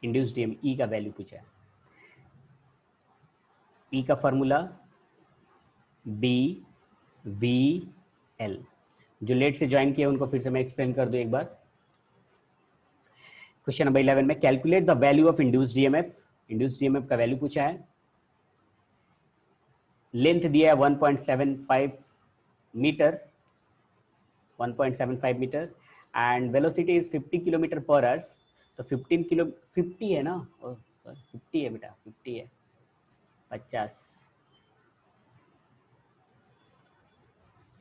Induced EM ई का value पूछा है। ई का फॉर्मूला बी वी एल। जो लेट से ज्वाइन किया उनको फिर से मैं एक्सप्लेन कर दूं एक बार। क्वेश्चन नंबर 11 में calculate the value of induced EMF. Induced EMF का वैल्यू पूछा है। लेंथ दिया है 1.75 metre, 1.75 metre, and velocity is 50 kilometre per hours. तो 50 है ना, 50 है बेटा, 50 है, 50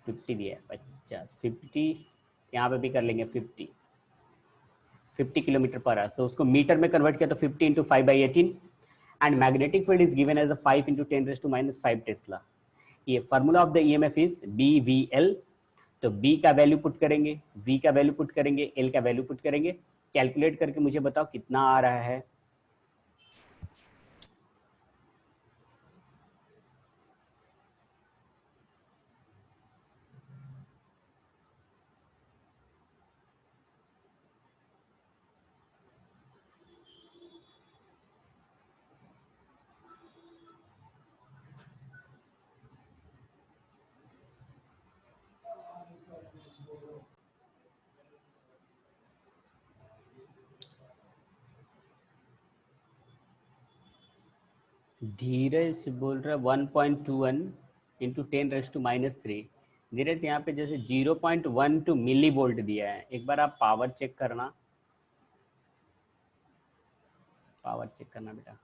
50 दिया है, 50 50 यहाँ पे भी कर लेंगे 50 किलोमीटर पर आवर। तो उसको मीटर में कन्वर्ट किया तो 50 into 5/18 and magnetic field is given as 5 into 10⁻⁻5 tesla. ये formula of the EMF is B V L. तो बी का वैल्यू पुट करेंगे, वी का वैल्यू पुट करेंगे, एल का वैल्यू पुट करेंगे। कैलकुलेट करके मुझे बताओ कितना आ रहा है। धीरज बोल रहा है 1.21 इंटू 10⁻⁻3। धीरज यहाँ पे जैसे 0.12 मिली वोल्ट दिया है, एक बार आप पावर चेक करना, पावर चेक करना बेटा।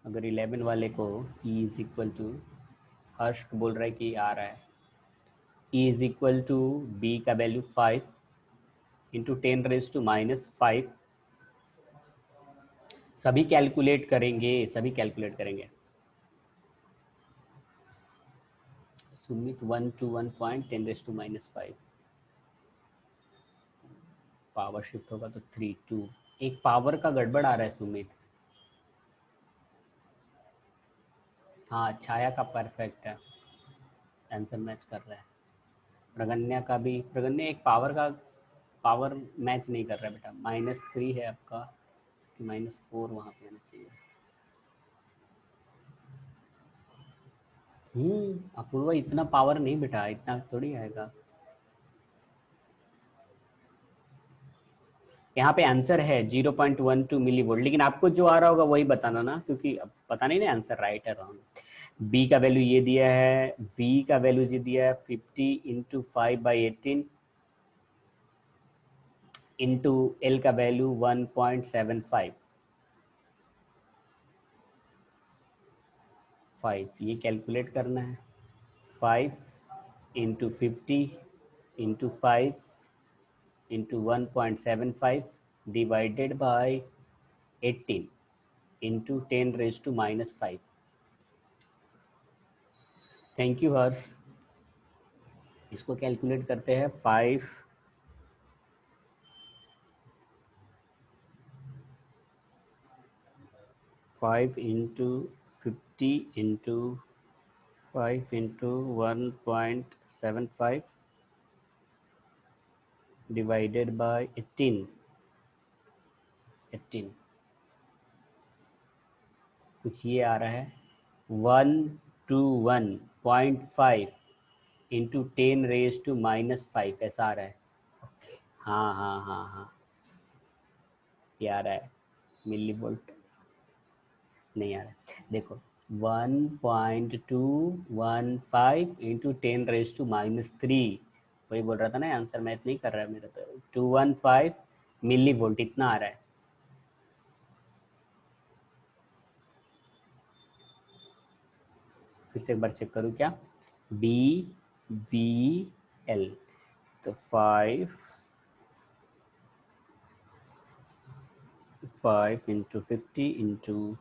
अगर 11 वाले को E is equal to, Harsh बोल रहा है कि आ रहा है, E is equal to B का वैल्यू 5 इंटू 10⁻⁻5। सभी कैलकुलेट करेंगे, सभी कैलकुलेट करेंगे। सुमित 121.10⁻⁵। पावर शिफ्ट होगा तो 3 2। एक पावर का गड़बड़ आ रहा है सुमित। हाँ छाया का परफेक्ट है, आंसर मैच कर रहा है। प्रगन्या का भी, प्रगन्या एक पावर का, पावर मैच नहीं कर रहा है बेटा। -3 है आपका कि -4 वहाँ पे आना चाहिए। अपूर्वा इतना पावर नहीं बेटा, इतना थोड़ी आएगा। यहाँ पे आंसर है 0.12 मिली वोल्ट, लेकिन आपको जो आ रहा होगा वही बताना ना, क्योंकि अब पता नहीं ना आंसर राइट है रॉन्ग। बी का वैल्यू ये दिया है, वी का वैल्यू ये दिया है 50 इंटू 5/18 इंटू एल का वैल्यू 1.75 ये कैलकुलेट करना है। 5 into 50 into 5 into 1.75 divided by 18 into 10⁻⁻5। Thank you Harsh. इसको कैलकुलेट करते हैं। 5 into 50 into 5 into 1.75 divided by 18 कुछ ये आ रहा है 121.5 इंटू 10⁻⁻5 ऐसा आ रहा है। हाँ हाँ हाँ हाँ, ये आ रहा है मिली वोल्ट, नहीं आ रहा है। देखो 1.215 इंटू 10⁻⁻3, वही बोल रहा था ना, आंसर मैच नहीं कर रहा है मेरा। तो 215 मिली वोल्ट इतना आ रहा है। फिर से एक बार चेक करूँ क्या, बी वी एल। तो 5 into 50 into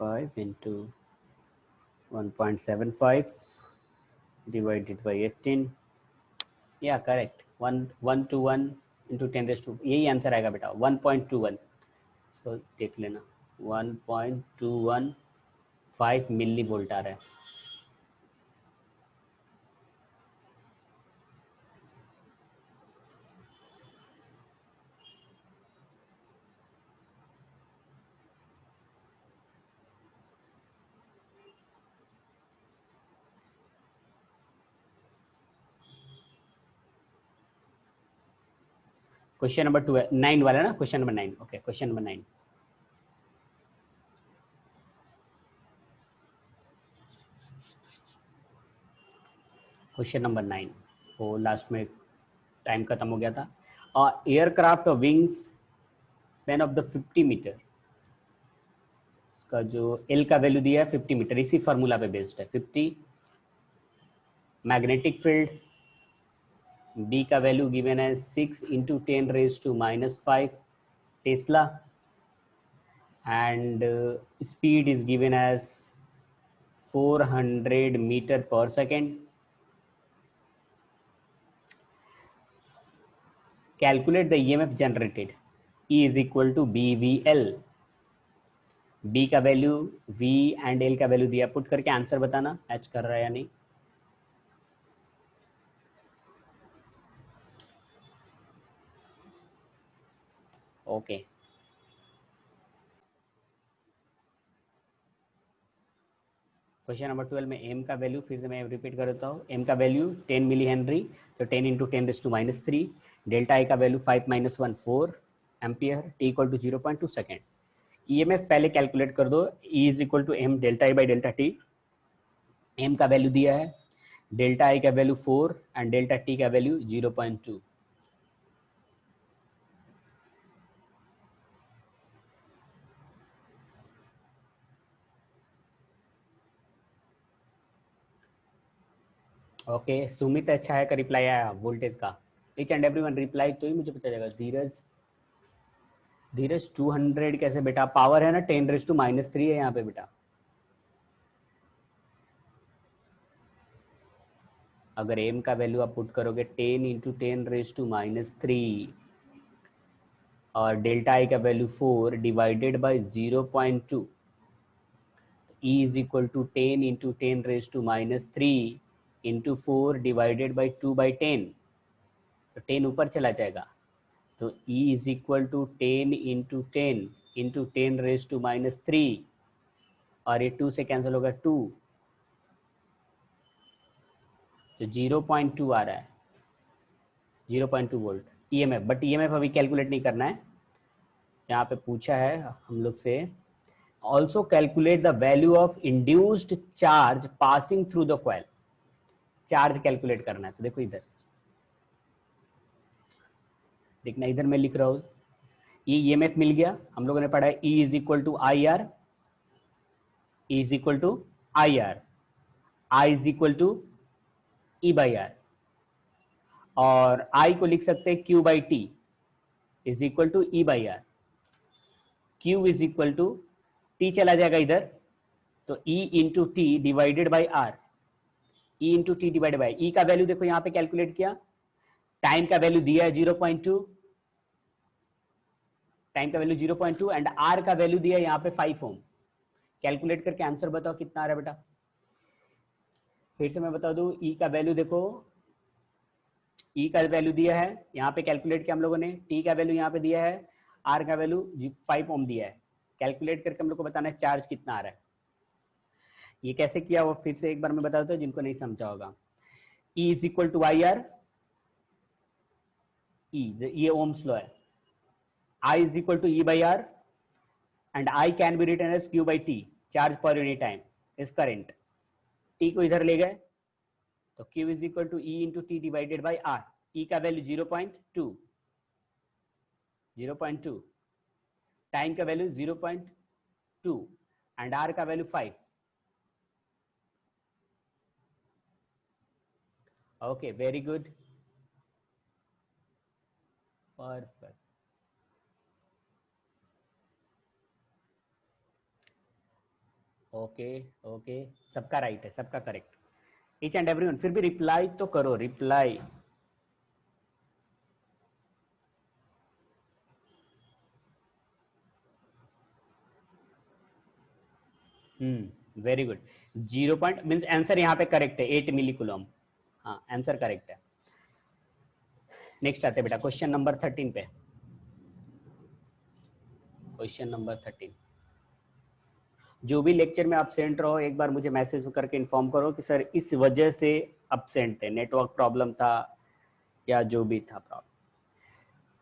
5 into 1.75 divided by 18, या करेक्ट 1 इंटू 10⁻, यही आंसर आएगा बेटा 1.21। इसको देख लेना, 1.215 मिली वोल्ट आ रहा है। क्वेश्चन नंबर 9 वाला ना, question number 9। Okay, question number 9। Question number 9 वो लास्ट में टाइम खत्म हो गया था। Aircraft wings span of the 50 metre, इसका जो एल का वैल्यू दिया है 50 मीटर, इसी फार्मूला पे बेस्ड है। 50 मैग्नेटिक फील्ड, बी का वैल्यू गिवन है 6 into 10⁻⁻5 tesla, and speed is given as 400 meter पर second. Calculate the EMF generated, E is equal to BVL। B का वैल्यू, V एंड L का value दिया, put करके answer बताना match कर रहा है या नहीं। ओके, क्वेश्चन नंबर 12 में m का वैल्यू फिर से मैं रिपीट कर देता हूँ। m का वैल्यू 10 मिली हेनरी, तो 10 इंटू 10⁻⁻3। डेल्टा आई का value 5 - 1 4 ampere, t equal to 0.2 second. EMF पहले कैलकुलेट कर दो, E is equal to m delta I by delta T. m का वैल्यू दिया है, डेल्टा आई का वैल्यू 4 एंड डेल्टा टी का वैल्यू 0.2। ओके, सुमित अच्छा है का रिप्लाई आया वोल्टेज का। ईच एंड एवरीवन रिप्लाई तो ही मुझे पता चलेगा। धीरज, धीरज 200 कैसे बेटा, पावर है ना 10⁻³ है यहाँ पे बेटा। अगर m का वैल्यू आप पुट करोगे 10 इंटू 10⁻³ और डेल्टा आई का value 4 divided by 0.2, E is equal to 10 into 10⁻³ into 4 divided by 2/10, तो 10 ऊपर चला जाएगा, तो E is equal to 10 into 10 into 10⁻³ और ये 2 से कैंसिल होगा 2, तो 0.2 आ रहा है, 0.2 वोल्ट ईएमएफ। बट ईएमएफ अभी कैलकुलेट नहीं करना है, यहाँ पे पूछा है हम लोग से also calculate the value of induced charge passing through the coil. Charge calculate करना है, तो देखो इधर देखना, इधर मैं लिख रहा हूँ ईएमएफ मिल गया, हम लोगों ने पढ़ा है E is equal to I R, E is equal to I R, I is equal to E by R, और I को लिख सकते हैं Q by T is equal to E by R. Q is equal to T चला जाएगा इधर, तो E into T divided by R, E into T divided by. E का वैल्यू देखो यहाँ पे कैलकुलेट किया, टाइम का वैल्यू दिया है 0.2, टाइम का वैल्यू 0.2 एंड R का वैल्यू दिया है यहाँ पे 5 ओम। कैलकुलेट करके आंसर बताओ कितना आ रहा है बेटा। फिर से मैं बता दूं, E का वैल्यू देखो, E का वैल्यू दिया है यहाँ पे कैलकुलेट किया हम लोगों ने, T का वैल्यू यहाँ पे दिया है, R का वैल्यू 5 ओम दिया है। कैलकुलेट करके हम लोग को बताना है चार्ज कितना आ रहा है। ये कैसे किया वो फिर से एक बार मैं बता देता हूँ जिनको नहीं समझा होगा। E is equal to I R, E ये ओम्स लॉ है, I is equal to E by R and I can be written as Q by T, charge per unit time is current. T को इधर ले गए तो Q is equal to E into T divided by R। E का value 0.2, time का value 0.2 and R का value 5। Okay, very good, perfect. Okay okay, सबका right है, सबका करेक्ट, ईच एंड एवरीवन। फिर भी रिप्लाई तो करो, reply. Very good. 0 point means answer यहाँ पे करेक्ट है, 8 मिली कूलम। हाँ, आंसर करेक्ट है। नेक्स्ट आते बेटा क्वेश्चन नंबर 13 पे। क्वेश्चन नंबर 13, जो भी लेक्चर में एब्सेंट रहो एक बार मुझे मैसेज करके इन्फॉर्म करो कि सर इस वजह से एब्सेंट थे, नेटवर्क प्रॉब्लम था या जो भी था problem.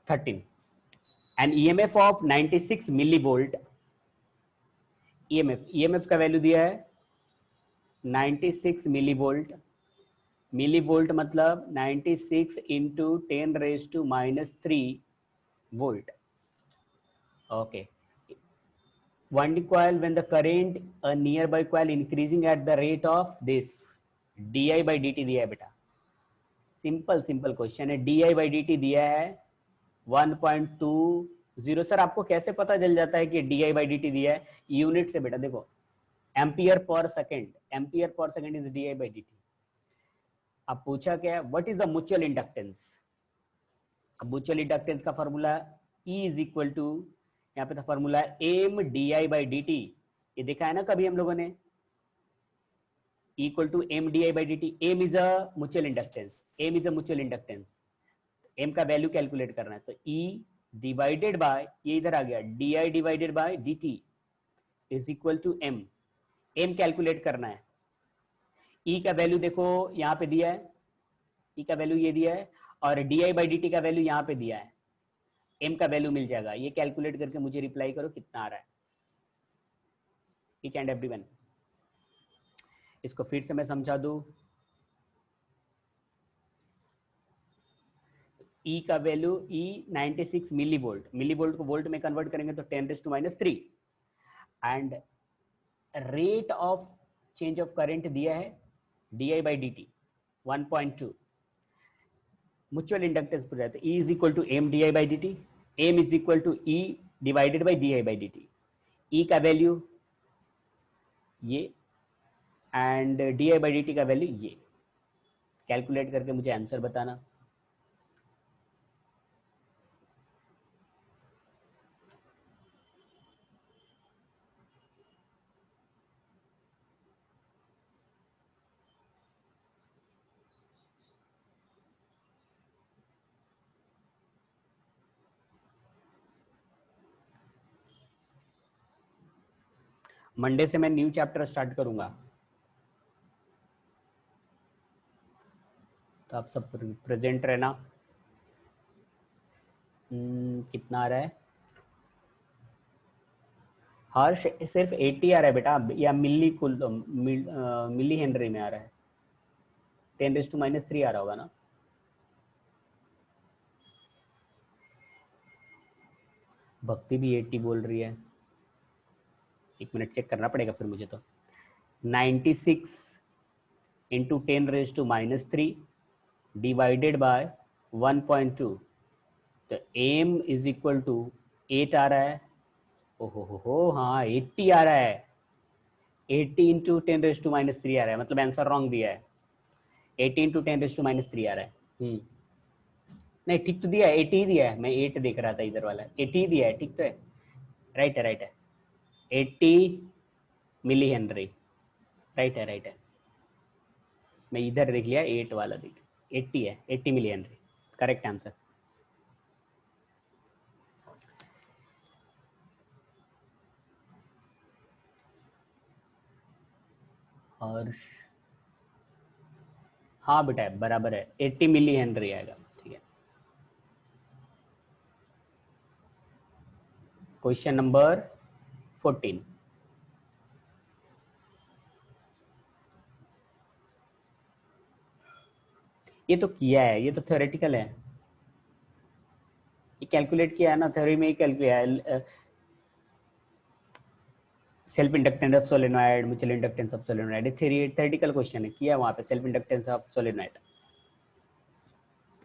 13. An EMF of 96 millivolt. EMF का वैल्यू दिया है 96 millivolt. मिलीवोल्ट मतलब 96 into 10⁻³ volt. Okay. One coil, when the current a nearby coil increasing at the rate of this di by dt दिया है बेटा. सिंपल क्वेश्चन है. di by dt दिया है 1.20. सर आपको कैसे पता चल जाता है कि di by dt दिया है? यूनिट से बेटा देखो, ampere per second is di by dt. अब पूछा क्या है, what is the mutual inductance? अब म्यूचुअल इंडक्टेंस का formula E is equal to, यहाँ पे था formula M D I by D T. ये देखा है ना कभी हम लोगों ने, equal to M D I by D T. M is a mutual inductance. M का वैल्यू कैलकुलेट करना है तो E डिवाइडेड बाय, ये इधर आ गया, D I divided by D T is equal to M. M calculate करना है. E का वैल्यू देखो यहाँ पे दिया है, E का वैल्यू ये दिया है, और D I by D T का वैल्यू यहाँ पे दिया है. M का वैल्यू मिल जाएगा. ये कैलकुलेट करके मुझे रिप्लाई करो कितना आ रहा है. Each and everyone. इसको फिर से मैं समझा दूं. E का वैल्यू E 96 मिलीवोल्ट को वोल्ट में कन्वर्ट करेंगे तो 10⁻³ and rate of change of current दिया है di by dt 1.2. Mutual inductance पूछ रहा है तो E is equal to M D I by D T. M is equal to E divided by D I by D T. E का value ये and D I by D T का value ये. Calculate करके मुझे answer बताना. Monday से मैं new chapter start करूंगा तो आप सब प्रेजेंट रहना. कितना आ रहा है हर्ष? सिर्फ 80 आ रहा है बेटा, या मिली हेनरी में आ रहा है? 10⁻³ आ रहा होगा ना. भक्ति भी 80 बोल रही है. एक मिनट चेक करना पड़ेगा फिर मुझे. तो 96 into 10⁻³ डिवाइडेड बाय 1.2 तो m इज इक्वल टू 8 आ रहा है. ओहो हाँ 80 आ रहा है. 80 into 10⁻³ आ रहा है, मतलब आंसर रॉन्ग दिया है. 80 into 10⁻³ आ रहा है. नहीं ठीक तो दिया है, 80 ही दिया है. मैं 8 देख रहा था इधर वाला. 80 ही दिया है, ठीक तो है. राइट है 80 मिली हेनरी. राइट है. मैं इधर देख लिया 8 वाला देख. 80 है, 80 मिली हेनरी. Correct answer. और हाँ बेटा बराबर है, 80 मिली हेनरी आएगा. ठीक है. Question number 14. ये तो किया है, ये तो थ्योरेटिकल है. ये कैलकुलेट किया है ना, थ्योरी में ही कैलकुलेट है. Self inductance of solenoid, mutual inductance of solenoid. Theoretical question है, किया वहां पे सेल्फ इंडक्टेंस ऑफ सोलेनॉइड.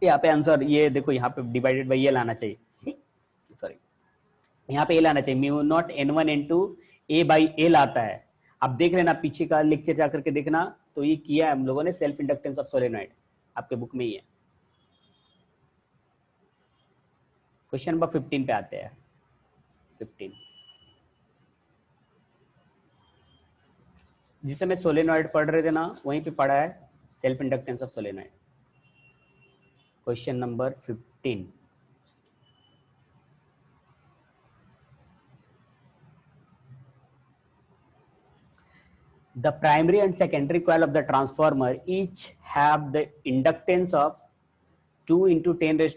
यहाँ पे आंसर ये देखो, यहाँ पे डिवाइडेड बाई ये लाना चाहिए. सॉरी, यहाँ पे ए लाना चाहिए. Mu naught n1 n2 a by L आता है. आप देख लेना पीछे का लेक्चर जा करके देखना. तो ये किया है हम लोगों ने, सेल्फ इंडक्टेंस ऑफ सोलेनॉइड आपके बुक में ही है. क्वेश्चन नंबर 15 पे आते हैं. 15 जिस समय सोलेनॉइड पढ़ रहे थे ना, वहीं पे पढ़ा है self inductance of solenoid. Question number 15. The primary and secondary coil of the transformer each have the inductance of 2 into 10⁻⁷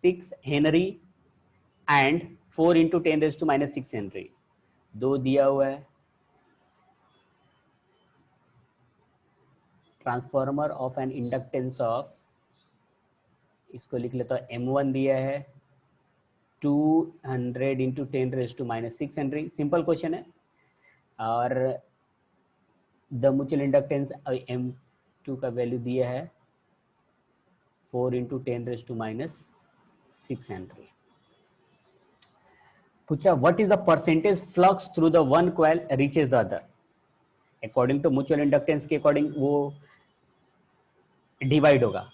6 henry and 4 into 10⁻⁻6 henry, दो दिया हुआ है। Transformer of an inductance of, इसको लिख लेता हूँ, M1 दिया है 200 इंटू 10⁻⁻6 हेनरी, सिंपल क्वेश्चन है। और द म्यूचुअल इंडक्टेंस M2 का वैल्यू दिया है 4 इंटू 10⁻6 हेनरी। पूछा what is the percentage flux through the one coil reaches the other. According to mutual inductance के अकॉर्डिंग वो डिवाइड होगा।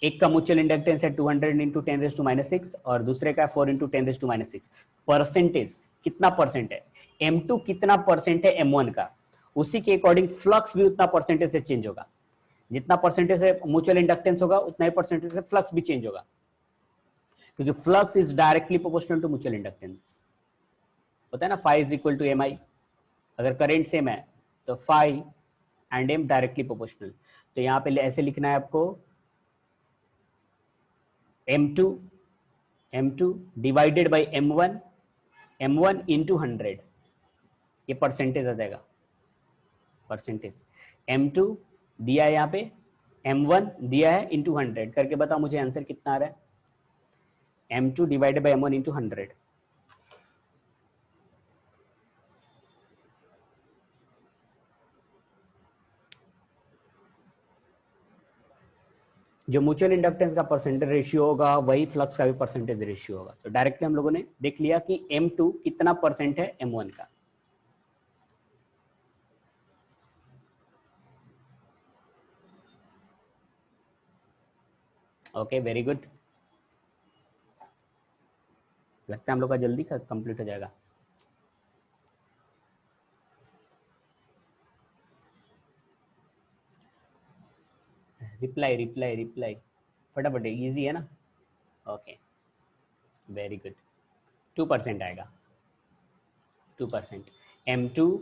एक का म्यूचुअल इंडक्टेंस है 200 इंटू 10⁻6 और दूसरे का 4 इंटू 10⁻6। परसेंटेज कितना परसेंट है, M2 कितना परसेंट है M1 का, उसी के अकॉर्डिंग फ्लक्स भी उतना परसेंटेज से चेंज होगा। जितना परसेंटेज से म्यूचुअल इंडक्टेंस होगा उतना ही परसेंटेज से फ्लक्स भी चेंज होगा, क्योंकि flux is directly proportional to mutual inductance. होता है ना phi is equal to MI। अगर करंट सेम है तो phi and M directly proportional. तो यहाँ पे ऐसे लिखना है आपको, M2 divided by M1 into 100, ये परसेंटेज आ जाएगा। परसेंटेज M2 दिया है यहाँ पे, M1 दिया है इंटू 100 करके बताओ मुझे आंसर कितना आ रहा है। M2 divided by M1 into 100। जो म्यूचुअल इंडक्टेंस का परसेंटेज रेशियो होगा वही फ्लक्स का भी परसेंटेज रेशियो होगा। तो डायरेक्टली हम लोगों ने देख लिया कि M2 कितना परसेंट है M1 का। Okay, very good. लगता है हम लोग का जल्दी कंप्लीट हो जाएगा। रिप्लाई फटाफट, इजी है ना। Okay, very good. 2% आएगा, 2%। M2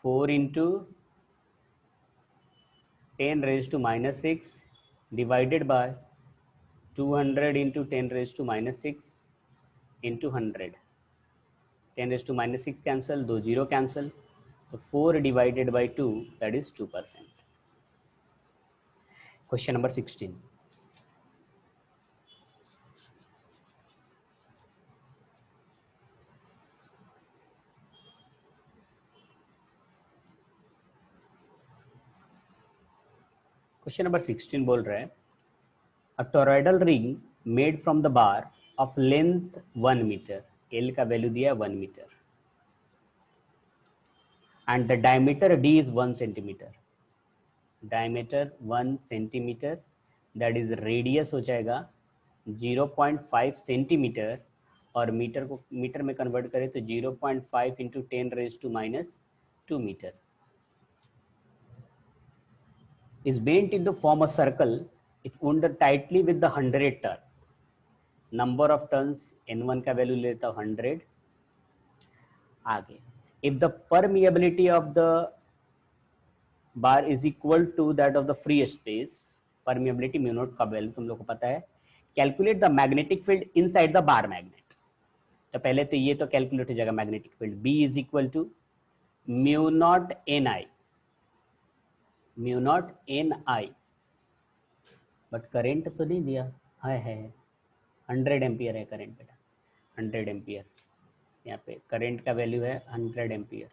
4 into 10⁻⁻6 divided by 200 into 10⁻⁻6 into 100। 10⁻⁻6 cancel, 2 0 cancel, तो 4 divided by 2 that is 2%। Question number 16। Question number 16 बोल रहा है, a toroidal ring made from the bar of length 1 meter, L का value दिया है 1 meter, and the diameter D is 1 centimeter. Diameter 1 centimeter, that is radius हो जाएगा 0.5 centimetre, और metre को मीटर में कन्वर्ट करें तो 0.5 into 10⁻⁻2 metre. is bent into form a circle, it wound tightly with the 100 turn। Number of turns N1 का value लेता हूँ 100। आगे, if the permeability of the bar is equal to that of the free space, permeability mu naught का value तुम लोग को पता है। Calculate the magnetic field inside the bar magnet. तो पहले तो ये तो कैलकुलेट हो जाएगा magnetic field, B is equal to mu naught NI। But current तो नहीं दिया है 100 एम्पियर है करंट बेटा, 100 एम्पियर। यहाँ पे करंट का वैल्यू है 100 एम्पियर।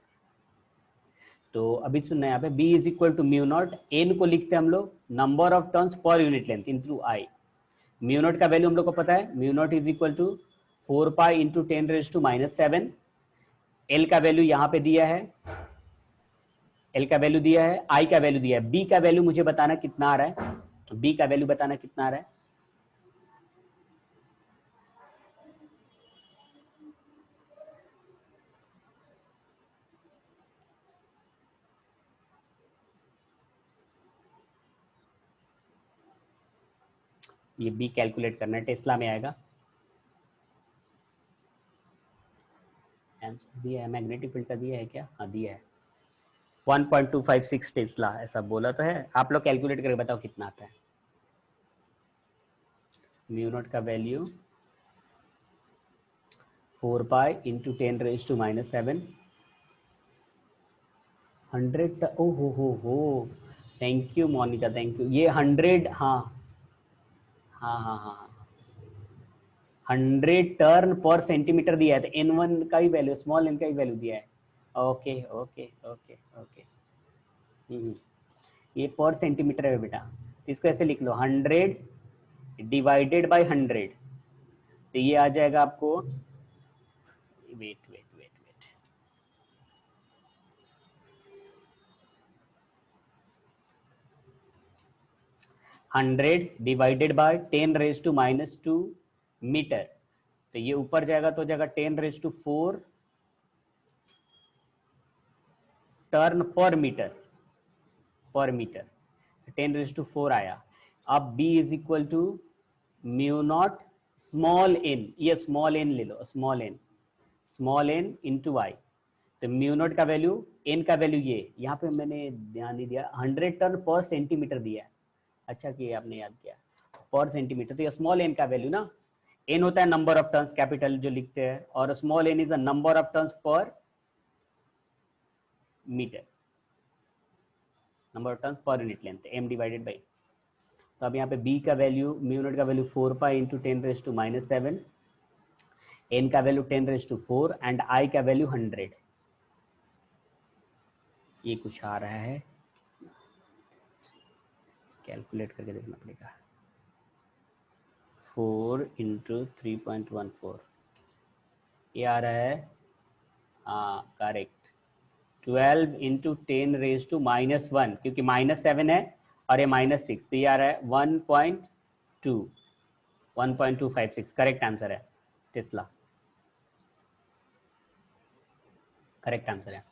तो अभी सुनना है, यहाँ पे B is equal to mu naught, N को लिखते हैं हम लोग number of turns per unit length into I। Mu naught का वैल्यू हम लोग को पता है, mu naught is equal to 4 pi into 10⁻⁷। L का वैल्यू यहाँ पे दिया है, L का वैल्यू दिया है, I का वैल्यू दिया है। B का वैल्यू मुझे बताना कितना आ रहा है, B का वैल्यू बताना कितना आ रहा है। ये B कैलकुलेट करना है, टेस्ला में आएगा। आंसर दिया है, मैग्नेटिक फील्ड का दिया है क्या, हाँ दिया है 1.256 टेस्ला, ऐसा बोला तो है। आप लोग कैलकुलेट करके बताओ कितना आता है। म्यू नॉट का वैल्यू 4 पाई इंटू 10⁻⁻⁷ 100, ओ हो, thank you Monica, thank you. ये 100, हाँ हाँ हाँ हाँ हाँ, 100 टर्न पर सेंटीमीटर दिया है, तो n1 का ही वैल्यू, स्मॉल n का ही वैल्यू दिया है। Okay okay okay okay. ये पर सेंटीमीटर है बेटा, तो इसको ऐसे लिख लो 100 डिवाइडेड बाय 100, तो ये आ जाएगा आपको, wait wait wait wait, 100 divided by 10⁻⁻² metre, तो ये ऊपर जाएगा तो हो जाएगा 10⁻⁴ टर्न पर मीटर, 10⁻⁴ आया। अब b is equal to mu naught small n, ये स्मॉल n ले लो, स्मॉल n इंटू आई, तो म्यू नॉट का वैल्यू, n का वैल्यू ये, यहाँ पे मैंने ध्यान नहीं दिया, 100 टर्न पर सेंटीमीटर दिया है, अच्छा किया आपने याद किया, पर सेंटीमीटर, तो ये स्मॉल n का वैल्यू ना, n होता है नंबर ऑफ टर्न्स कैपिटल जो लिखते हैं, और small n is a number of turns per metre, number of turns per unit length, m divided by, तो अब यहाँ पे b का वैल्यू, म्यू नॉट का वैल्यू 4 पाई इंटू 10⁻⁻⁷, n का वैल्यू 10⁻⁴ एंड i का वैल्यू 100, ये कुछ आ रहा है, कैलकुलेट करके देखना पड़ेगा, 4 इंटू 3.14, ये आ रहा है, हाँ करेक्ट, 12 इंटू 10⁻⁻⁻1, क्योंकि -7 है और ये -6, तो ये आ रहा है 1.256, करेक्ट आंसर है, टेस्ला करेक्ट आंसर है।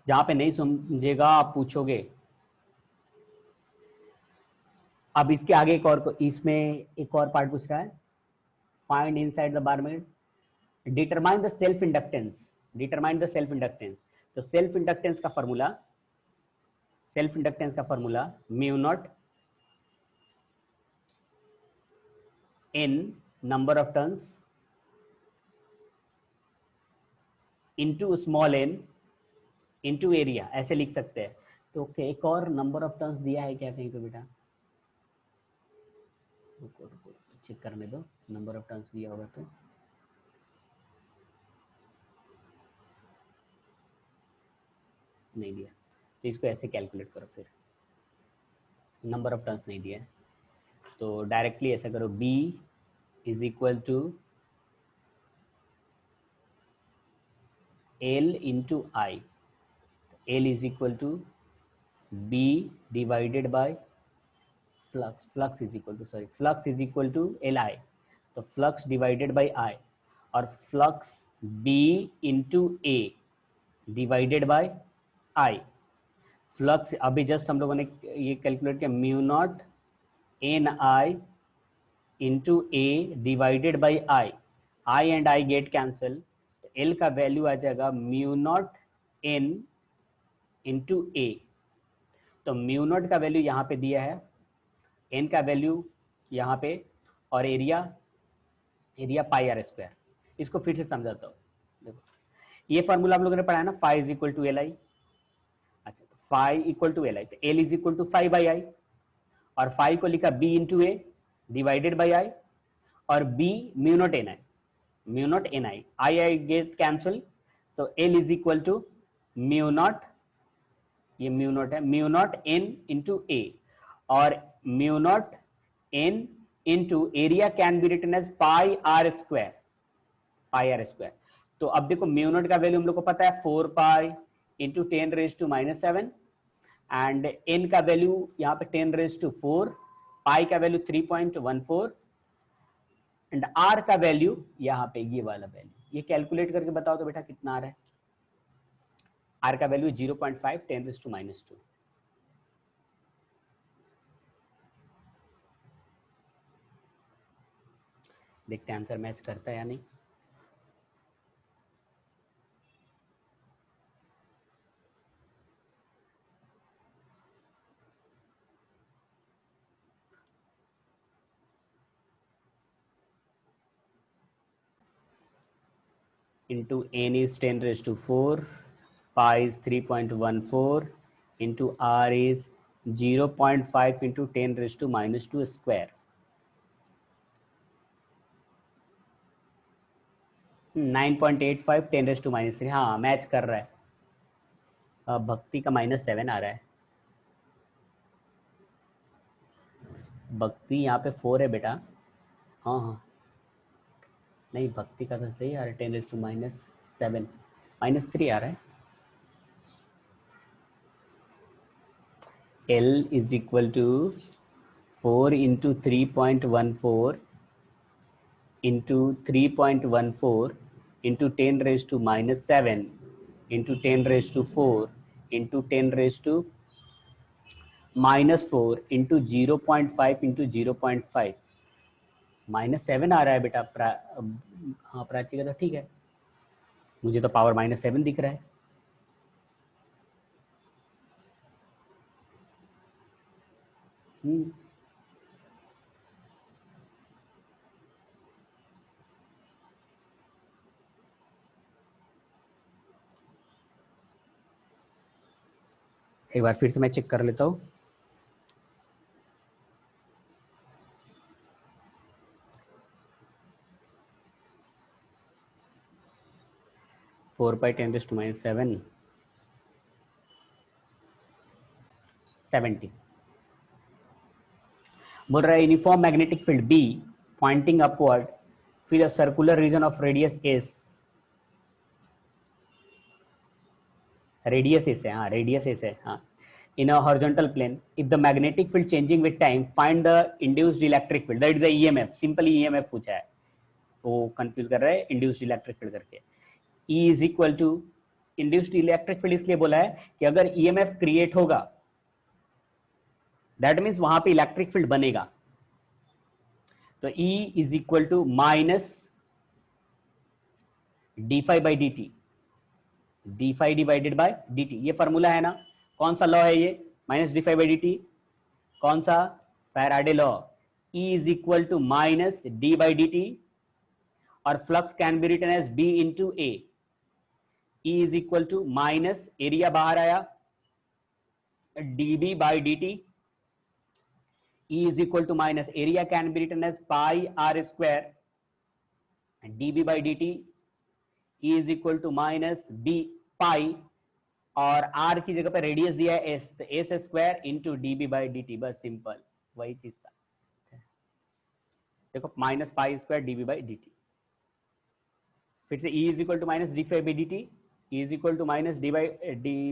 जहां पे नहीं समझेगा आप पूछोगे। अब इसके आगे एक और, इसमें एक और पार्ट पूछ रहा है, फाइंड इनसाइड द बार में डिटरमाइन द सेल्फ इंडक्टेंस, तो सेल्फ इंडक्टेंस का formula mu naught n number of turns into small n into area, ऐसे लिख सकते हैं। तो एक और नंबर ऑफ टर्न्स दिया है क्या कहीं पे बेटा, रुको चेक करने दो, नंबर ऑफ टर्न्स दिया होगा तो, नहीं दिया, तो इसको ऐसे कैलकुलेट करो, फिर नंबर ऑफ टर्न्स नहीं दिया है तो डायरेक्टली ऐसा करो, b is equal to l into I, l is equal to b divided by flux is equal to L I, तो फ्लक्स डिवाइडेड बाय आई, और flux b into A divided by I, flux अभी just हम लोगों ने ये calculate किया, mu naught N I into A divided by I and I get cancel, L का value आ जाएगा mu naught N into A, तो म्यू नॉट का वैल्यू यहाँ पे दिया है, एन का वैल्यू यहाँ पे, और एरिया पाई आर स्क्वायर। इसको फिर से समझाता हूँ, देखो ये फॉर्मूला आप लोगों ने पढ़ा है ना, phi is equal to L I, अच्छा तो phi equal to L I, तो L is equal to phi by I, और फाई को लिखा B into A divided by I, और B mu naught N I, I get cancel, तो L is equal to mu naught, ये mu naught है, mu naught N into A, और mu naught N into area can be written as pi are square, तो अब देखो mu naught का value हम लोग को पता है 4 पाई इंटू 10⁻⁻⁷, एंड n का वैल्यू यहाँ पे 10⁻⁴, पाई का वैल्यू 3.14, एंड r का वैल्यू यहाँ पे ये वाला वैल्यू, ये कैलकुलेट करके बताओ तो बेटा कितना आ रहा है, r का वैल्यू 0.5 10⁻², देखते हैं आंसर मैच करता है या नहीं। into n is 10 raised to 4, pi is 3.14 into r is 0.5 into 10 raised to minus 2 square. 9.85 10 raised to minus 3. हाँ मैच कर रहा है. भक्ति का -7 आ रहा है. भक्ति यहाँ पे 4 है बेटा. हाँ हाँ नहीं, भक्ति का तो सही आ रहा है. 10 raised to -7 -3 आ रहा है. L is equal to 4 into 3.14 into 3.14 into 10 raised to -7 into 10 raised to 4 into 10 raised to -4 into 0.5 into 0.5. -7 आ रहा है बेटा. हाँ प्राची का तो ठीक है, मुझे तो पावर -7 दिख रहा है. एक बार फिर से मैं चेक कर लेता हूँ. Four by 10 raised to -7 70. बोल रहा है uniform magnetic field B pointing upward, फिर circular region of radius S. Radius S है. हाँ रेडियस S है. हाँ in a horizontal plane, if the magnetic field changing with time, find the induced electric field, that is the EMF. Simple EMF पूछा है, वो confuse कर रहा है इंड्यूस्ड इलेक्ट्रिक फील्ड करके. E is equal to induced electric field इसलिए बोला है कि अगर EMF क्रिएट होगा दैट मीन्स वहां पे इलेक्ट्रिक फील्ड बनेगा. तो E is equal to minus d∅ by dt, d∅ divided by dt. ये फॉर्मूला है ना. कौन सा लॉ है ये? -d∅ by dt. कौन सा? Faraday law. E is equal to minus d by dt और flux can be written as B into A. E is equal to minus area बाहर आया dB by dt. E is equal to minus area can be written as pi r square and dB by dt. E is equal to minus b pi और r की जगह पे radius दिया है s, तो s square into dB by dt. बस simple वही चीज था. देखो minus pi square dB by dt. फिर से E is equal to minus d∅ by dt. E is equal to minus d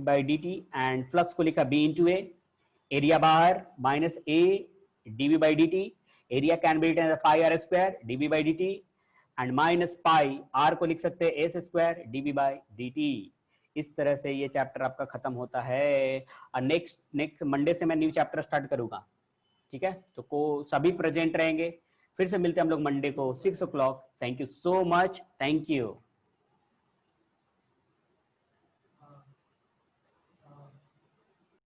by dt and flux को लिखा b into a, area बाहर minus a dB by dt, area can be written as pi r square dB by dt and minus pi r को लिख सकते हैं s square dB by dt. इस तरह से ये चैप्टर आपका खत्म होता है. और नेक्स्ट मंडे से मैं न्यू चैप्टर स्टार्ट करूंगा. ठीक है, तो को सभी प्रेजेंट रहेंगे. फिर से मिलते हैं हम लोग मंडे को 6 o'clock. Thank you so much. Thank you.